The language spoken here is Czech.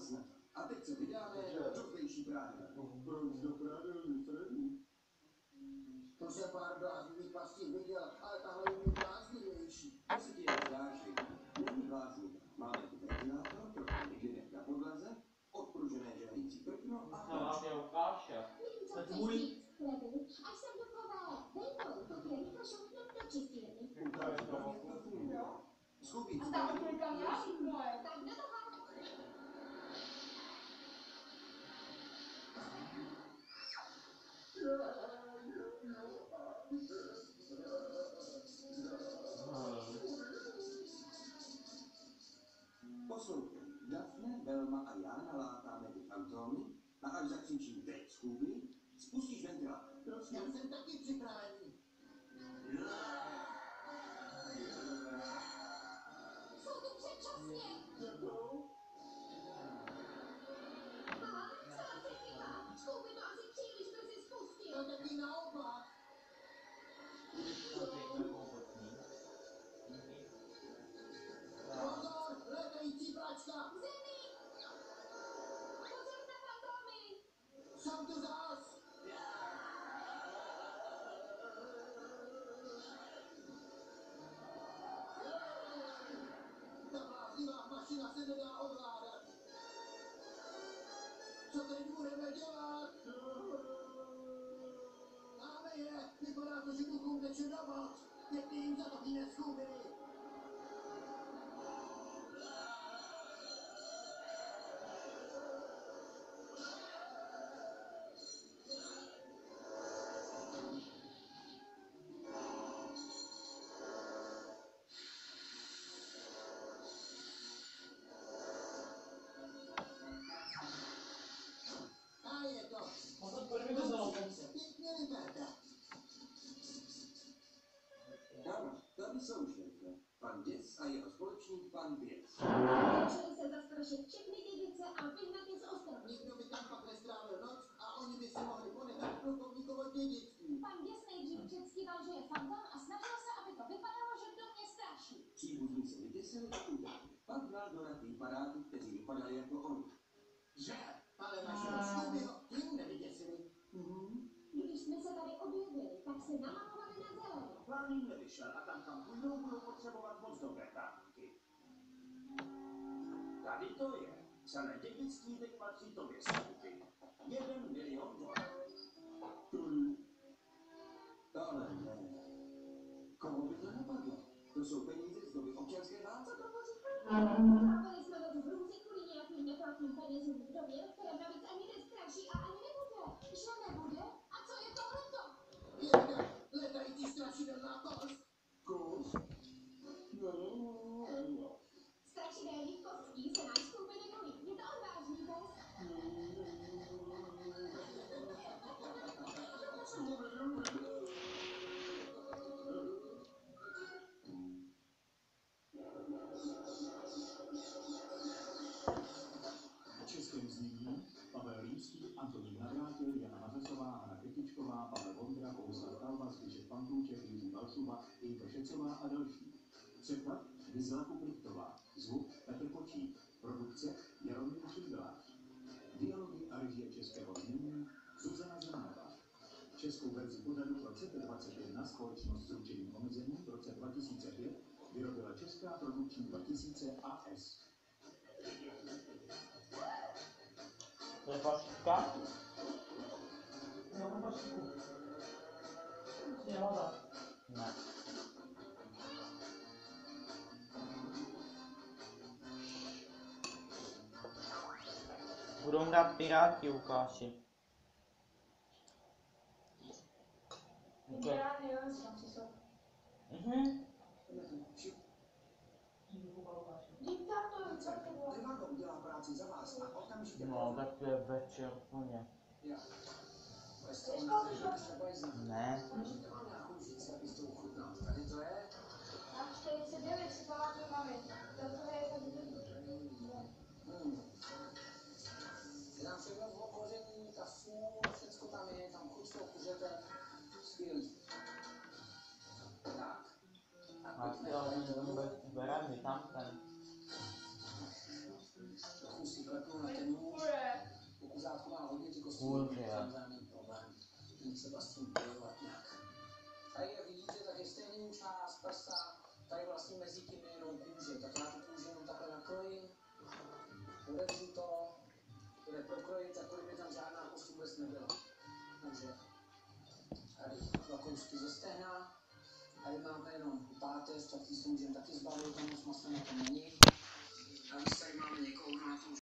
snad. A teď se vydáme do zdejší prádelny. Proč do prádelny, Freddy? To jsem pár bláznivých pastí viděl, ale tahle je mi bláznivější. To se ti jen zdá, že není bláznivá. Máme tu ventilátor, trochu hyginek na podlaze, odpružené žehající prkno a... To vám je ukáže. Co chceš říct, Freddy? Až sem dukové vejtou, to tě rychle šoupnem do čistírny. Scooby, A ta okolka měla šikmoje. Tak do toho. Poslouchej, Daphne, Velma a já nalátáme ty fantomy a až zakřičím teď Scooby, spustíš ventilátor. Já jsem taky připravený. Jsou tu předčasně. Aha, celá se chyba. Scooby to asi příliš brzy spustil. To taky naopak. Pozor, letající plačka. Zemi! Pozor na fantomy! Jsem tu zas. Ta bláznivá mašina se nedá ovládat. Co teď budeme dělat? Máme je. Vypadá to, že duchům teče na moc. Pěkně jim za to vyne Scooby. A je to. Pěkně vypadá. Ano, tady jsou šéfe. Pan Děs a jeho společník pan Běs. Museli se zastrašit všechny dědice a vyhnat je z ostrova. Nikdo by tam pak nestrávil noc a oni by si mohli ponechat plukovníkovo dědictví. Pan Děs nejdřív předstíval, že je fantom a snažil se, aby to vypadalo, že kdo mě straší. Příbuzní se vyděsili a utekli. Pak bral do rady paráky, kteří vypadali jako oni. Že? Ale našeho Scoobyho tím nevyděsili. Když jsme se tady objevili, tak se namalovali na zelenou. Plán jim nevyšel a tam, kam půjdou, budou potřebovat moc dobré právníky. Tady to je. Celé dědictví teď patří tobě, Scooby. $1 milion. Ale ne. Koho by to napadlo? To jsou peníze z doby občanské války. Co to strávili jsme noc v hrůzi kvůli nějakým neplatným penězům v době, které navíc ani nestraší a ani nebude. Že nebude? A co je tohleto? Jedna letající strašidelná kost. Kus? Strašidelných kostí se náš Scooby nebojí. Je to odvážný pes. V českém znění Pavel Rýmský, Antonín Navrátil, Jana Mazesová, Anna Kytičková, Pavel Vondra, Bohuslav Kalva, Zbyšek Pantůček, Jiří Balšuba, Jejka Šecová a další. Překlad Vyzela Kuprichtová, zvuk Petr Počík, produkce Jaromír Šindelář. Dialogy a režie českého znění Zuzana Zemanová. Českou verzi pořadu v roce 2021 společnost s ručením omezeným v roce 2005 vyrobila Česká produkční 2000 AS. To je paška? Jo, pašku. Je voda. Ne. Budou hrát Piráti, Lukáši. Já nevím, co jsou. Diktátor, co to bylo? Trivago udělá práci za vás a okamžitě... No, tak to je večer plně. Já. Ne. Mám nějakou říct, abyste uchutnal. Tady to je? Na 49 si pamatuju mami. To je tady to. Je tam všechno v koření, ta sůl, všecko tam je, tam chuť toho kuřete. Skvělý. Tak. A ty ale vůbec bereme tam ten. Trochu si klepnu na to. kurvě. tam žádný problém. Není třeba s tím bojovat nějak. Tady, jak vidíte, tak je stejný část prsa, tady vlastně mezi tím je jenom kůže, tak já tu kůži jenom takhle nakrojím, odevřu to, bude prokrojit, jako kdyby tam žádná kost vůbec nebyla. Takže tady dva kousky ze stehna, tady máme jenom páteř, tak ty si můžeme taky zbavit, tam moc masla na tom